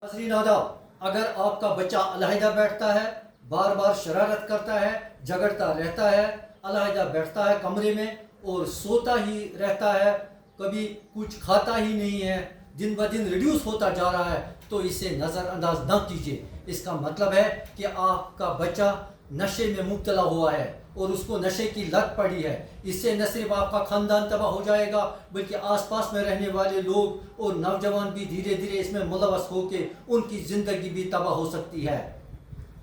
नाज़रीन आदाब, अगर आपका बच्चा अलहदा बैठता है, बार बार शरारत करता है, झगड़ता रहता है, अलहदा बैठता है कमरे में और सोता ही रहता है, कभी कुछ खाता ही नहीं है, दिन ब दिन रिड्यूस होता जा रहा है, तो इसे नज़रअंदाज न कीजिए। इसका मतलब है कि आपका बच्चा नशे में मुब्तला हुआ है और उसको नशे की लत पड़ी है। इससे न सिर्फ आपका ख़ानदान तबाह हो जाएगा, बल्कि आसपास में रहने वाले लोग और नौजवान भी धीरे धीरे इसमें मुलवस होकर उनकी ज़िंदगी भी तबाह हो सकती है।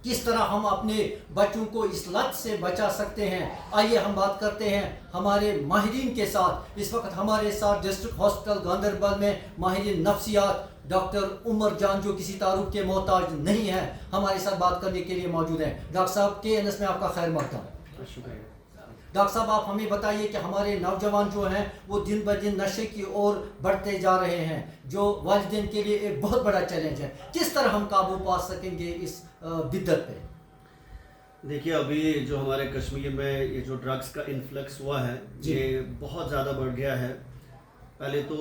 किस तरह हम अपने बच्चों को इस लत से बचा सकते हैं, आइए हम बात करते हैं हमारे माहिरीन के साथ। इस वक्त हमारे साथ डिस्ट्रिक्ट हॉस्पिटल गांदरबल में माहिरीन नफ्सियात डॉक्टर उमर जान, जो किसी तारुफ के मोहताज नहीं है, हमारे साथ बात करने के लिए मौजूद हैं। डॉक्टर साहब, KNS में आपका खैर मकदम। शुक्रिया। डॉक्टर साहब, आप हमें बताइए कि हमारे नौजवान जो हैं वो दिन ब दिन नशे की ओर बढ़ते जा रहे हैं, जो वालिदैन के लिए एक बहुत बड़ा चैलेंज है। किस तरह हम काबू पा सकेंगे इस बिद्दत पे? देखिए, अभी जो हमारे कश्मीर में ये जो ड्रग्स का इन्फ्लक्स हुआ है, ये बहुत ज़्यादा बढ़ गया है। पहले तो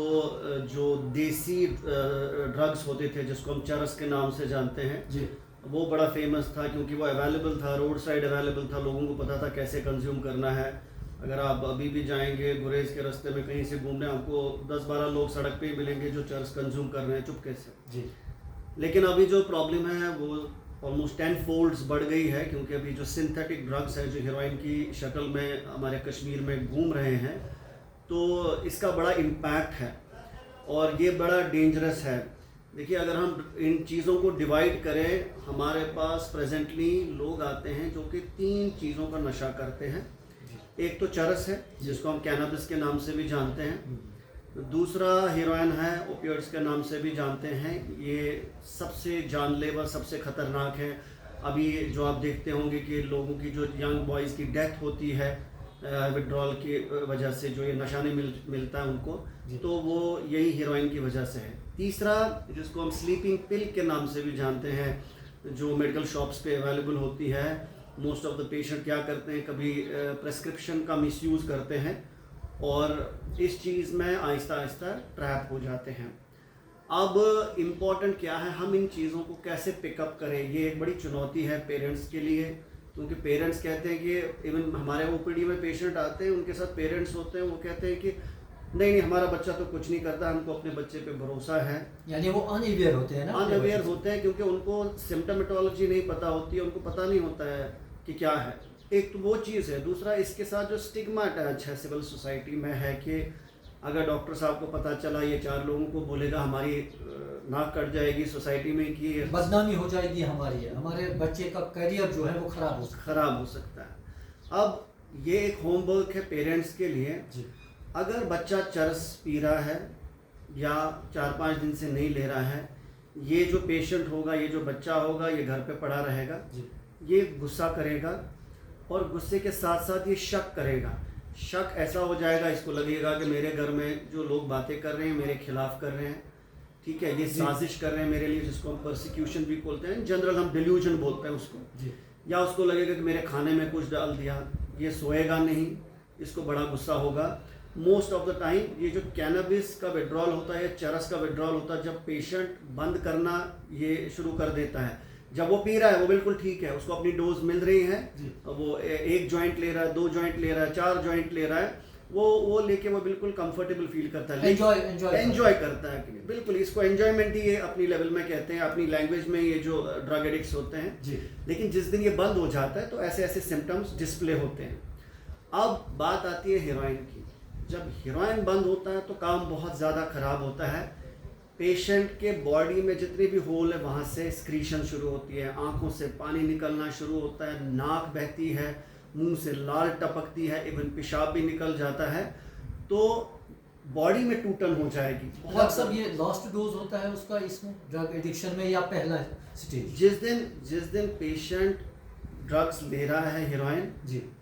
जो देसी ड्रग्स होते थे, जिसको हम चरस के नाम से जानते हैं जी, वो बड़ा फेमस था क्योंकि वो अवेलेबल था, रोड साइड अवेलेबल था, लोगों को पता था कैसे कंज्यूम करना है। अगर आप अभी भी जाएंगे गुरेज के रास्ते में कहीं से घूमने, आपको 10-12 लोग सड़क पे ही मिलेंगे जो चरस कंज्यूम कर रहे हैं चुपके से। जी, लेकिन अभी जो प्रॉब्लम है वो ऑलमोस्ट 10 फोल्ड्स बढ़ गई है, क्योंकि अभी जो सिंथेटिक ड्रग्स है जो हीरोइन की शक्ल में हमारे कश्मीर में घूम रहे हैं, तो इसका बड़ा इम्पैक्ट है और ये बड़ा डेंजरस है। देखिए, अगर हम इन चीज़ों को डिवाइड करें, हमारे पास प्रेजेंटली लोग आते हैं जो कि 3 चीज़ों का नशा करते हैं। एक तो चरस है, जिसको हम कैनाबिस के नाम से भी जानते हैं। दूसरा हेरोइन है, ओपियोइड्स के नाम से भी जानते हैं। ये सबसे जानलेवा, सबसे ख़तरनाक है। अभी जो आप देखते होंगे कि लोगों की जो यंग बॉयज़ की डेथ होती है विड्रॉल की वजह से, जो ये नशा नहीं मिलता है उनको, तो वो यही हेरोइन की वजह से है। तीसरा, जिसको हम स्लीपिंग पिल के नाम से भी जानते हैं, जो मेडिकल शॉप्स पे अवेलेबल होती है। मोस्ट ऑफ द पेशेंट क्या करते हैं, कभी प्रेस्क्रिप्शन का मिसयूज़ करते हैं और इस चीज़ में आहिस्ता आहिस्ता ट्रैप हो जाते हैं। अब इम्पॉर्टेंट क्या है, हम इन चीज़ों को कैसे पिकअप करें, ये एक बड़ी चुनौती है पेरेंट्स के लिए। क्योंकि पेरेंट्स कहते हैं कि इवन हमारे OPD में पेशेंट आते हैं, उनके साथ पेरेंट्स होते हैं, वो कहते हैं कि नहीं हमारा बच्चा तो कुछ नहीं करता, हमको अपने बच्चे पे भरोसा है। यानी वो अनअवेयर होते हैं ना, अनअवेयर होते हैं क्योंकि उनको सिम्टमेटोलॉजी नहीं पता होती है, उनको पता नहीं होता है कि क्या है। एक तो वो चीज़ है। दूसरा, इसके साथ जो स्टिग्मा अटैच है सिविल सोसाइटी में है कि अगर डॉक्टर साहब को पता चला, ये 4 लोगों को बोलेगा, हमारी नाक कट जाएगी सोसाइटी में कि बदनामी हो जाएगी, हमारे बच्चे का करियर जो है वो ख़राब हो सकता है। अब ये एक होमवर्क है पेरेंट्स के लिए। जी, अगर बच्चा चरस पी रहा है या 4-5 दिन से नहीं ले रहा है, ये जो पेशेंट होगा, ये जो बच्चा होगा, ये घर पे पड़ा रहेगा, ये गुस्सा करेगा और गुस्से के साथ साथ ये शक करेगा। शक ऐसा हो जाएगा, इसको लगेगा कि मेरे घर में जो लोग बातें कर रहे हैं मेरे खिलाफ कर रहे हैं, ठीक है, ये साजिश कर रहे हैं मेरे लिए, जिसको हम परसिक्यूशन भी बोलते हैं, जनरल हम डिल्यूजन बोलते हैं उसको। या उसको लगेगा कि मेरे खाने में कुछ डाल दिया। ये सोएगा नहीं, इसको बड़ा गुस्सा होगा। मोस्ट ऑफ द टाइम ये जो कैनाबिस का विड्रॉल होता है या चरस का विड्रॉल होता है, जब पेशेंट बंद करना ये शुरू कर देता है, जब वो पी रहा है वो बिल्कुल ठीक है, उसको अपनी डोज मिल रही है, वो 1 जॉइंट ले रहा है, 2 जॉइंट ले रहा है, 4 जॉइंट ले रहा है, वो लेके वो बिल्कुल कंफर्टेबल फील करता है, एंजॉय करता है। बिल्कुल, इसको एंजॉयमेंट ही ये अपनी लेवल में कहते हैं, अपनी लैंग्वेज में ये जो ड्रग एडिक्ट्स होते हैं। लेकिन जिस दिन ये बंद हो जाता है तो ऐसे ऐसे सिम्टम्स डिस्प्ले होते हैं। अब बात आती है हेरोइन की। जब हेरोइन बंद होता है तो काम बहुत ज़्यादा ख़राब होता है। पेशेंट के बॉडी में जितने भी होल है वहाँ से स्क्रीशन शुरू होती है, आंखों से पानी निकलना शुरू होता है, नाक बहती है, मुंह से लाल टपकती है, इवन पेशाब भी निकल जाता है, तो बॉडी में टूटन हो जाएगी। डॉक्टर साहब, ये लास्ट डोज होता है उसका इसमें ड्रग एडिक्शन में या पहला स्टेज? जिस दिन पेशेंट ड्रग्स ले रहा है हीरोइन,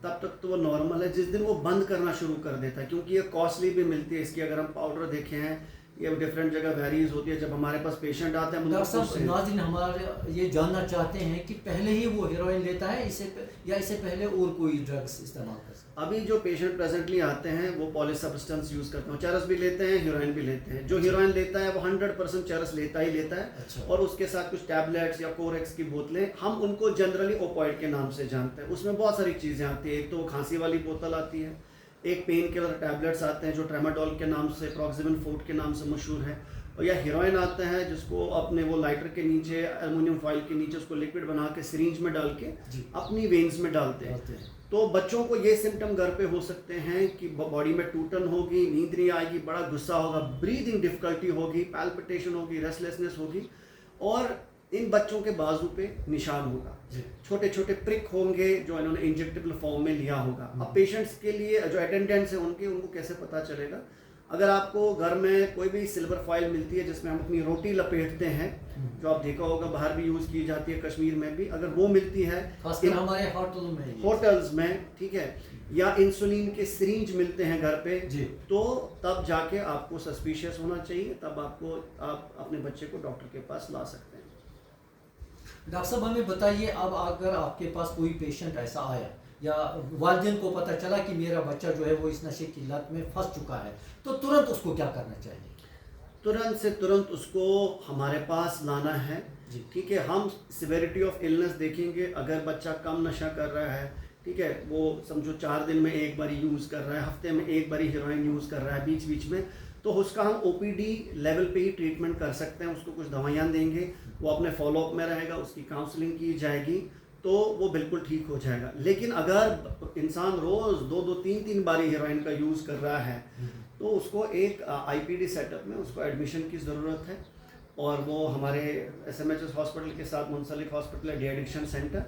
तब तक तो वो नॉर्मल है। जिस दिन वो बंद करना शुरू कर देता है, क्योंकि ये कॉस्टली भी मिलती है इसकी, अगर हम पाउडर देखें हैं ये डिफरेंट जगह वेरीज होती है। जब हमारे पास पेशेंट आते हैं, हम डॉक्टर उनको साहब, नाज़रीन हमारे ये जानना चाहते हैं कि पहले ही वो हेरोइन लेता है इससे पहले और कोई ड्रग्स इस्तेमाल कर सकता अभी जो पेशेंट प्रेजेंटली आते हैं वो पॉली सब्सटेंस यूज़ करते हैं, चरस भी लेते हैं, हीरोइन भी लेते हैं। जो हीरोइन लेता है वो 100% चरस लेता ही लेता है। अच्छा। और उसके साथ कुछ टैबलेट्स या कोरेक्स की बोतलें, हम उनको जनरली ओपॉइड के नाम से जानते हैं। उसमें बहुत सारी चीज़ें आती हैं। एक तो खांसी वाली बोतल आती है, एक पेन किलर टैबलेट्स आते हैं जो ट्रेमाडोल के नाम से, प्रोक्सिबिन फोर्ट के नाम से मशहूर है, और या हीरोइन आता है जिसको अपने वो लाइटर के नीचे, एल्युमिनियम फॉइल के नीचे उसको लिक्विड बना के सिरिंज में डाल के अपनी वेन्स में डालते हैं। तो बच्चों को ये सिम्टम घर पे हो सकते हैं कि बॉडी में टूटन होगी, नींद नहीं आएगी, बड़ा गुस्सा होगा, ब्रीदिंग डिफिकल्टी होगी, पैल्पिटेशन होगी, रेस्टलेसनेस होगी, और इन बच्चों के बाजू पे निशान होगा, छोटे छोटे प्रिक होंगे जो इन्होंने इंजेक्टेबल फॉर्म में लिया होगा। अब पेशेंट्स के लिए जो अटेंडेंट्स हैं उनको कैसे पता चलेगा? अगर आपको घर में कोई भी सिल्वर फॉइल मिलती है जिसमें हम अपनी रोटी लपेटते हैं, जो आप देखा होगा बाहर भी यूज़ की जाती है, कश्मीर में भी, अगर वो मिलती है हमारे होटल्स में, ठीक है, या इंसुलिन के सिरिंज मिलते हैं घर पे, तो तब जाके आपको सस्पिशियस होना चाहिए, तब आप अपने बच्चे को डॉक्टर के पास ला सकते हैं। डॉक्टर साहब, हमें बताइए, अब अगर आपके पास कोई पेशेंट ऐसा आया या वालिदैन को पता चला कि मेरा बच्चा जो है वो इस नशे की लत में फंस चुका है, तो तुरंत उसको क्या करना चाहिए? तुरंत से तुरंत उसको हमारे पास लाना है, ठीक है। हम सिवेरिटी ऑफ इलनेस देखेंगे। अगर बच्चा कम नशा कर रहा है, ठीक है, वो समझो 4 दिन में एक बार यूज़ कर रहा है, हफ्ते में एक बार हीरोइन यूज़ कर रहा है बीच बीच में, तो उसका हम OPD लेवल पे ही ट्रीटमेंट कर सकते हैं। उसको कुछ दवाइयाँ देंगे, वो अपने फॉलोअप में रहेगा, उसकी काउंसलिंग की जाएगी, तो वो बिल्कुल ठीक हो जाएगा। लेकिन अगर इंसान रोज़ 2-2, 3-3 बारी हीरोइन का यूज़ कर रहा है, तो उसको एक IPD सेटअप में उसको एडमिशन की ज़रूरत है, और वो हमारे SMHS हॉस्पिटल के साथ मुंसलिक हॉस्पिटल है, डी एडिक्शन सेंटर,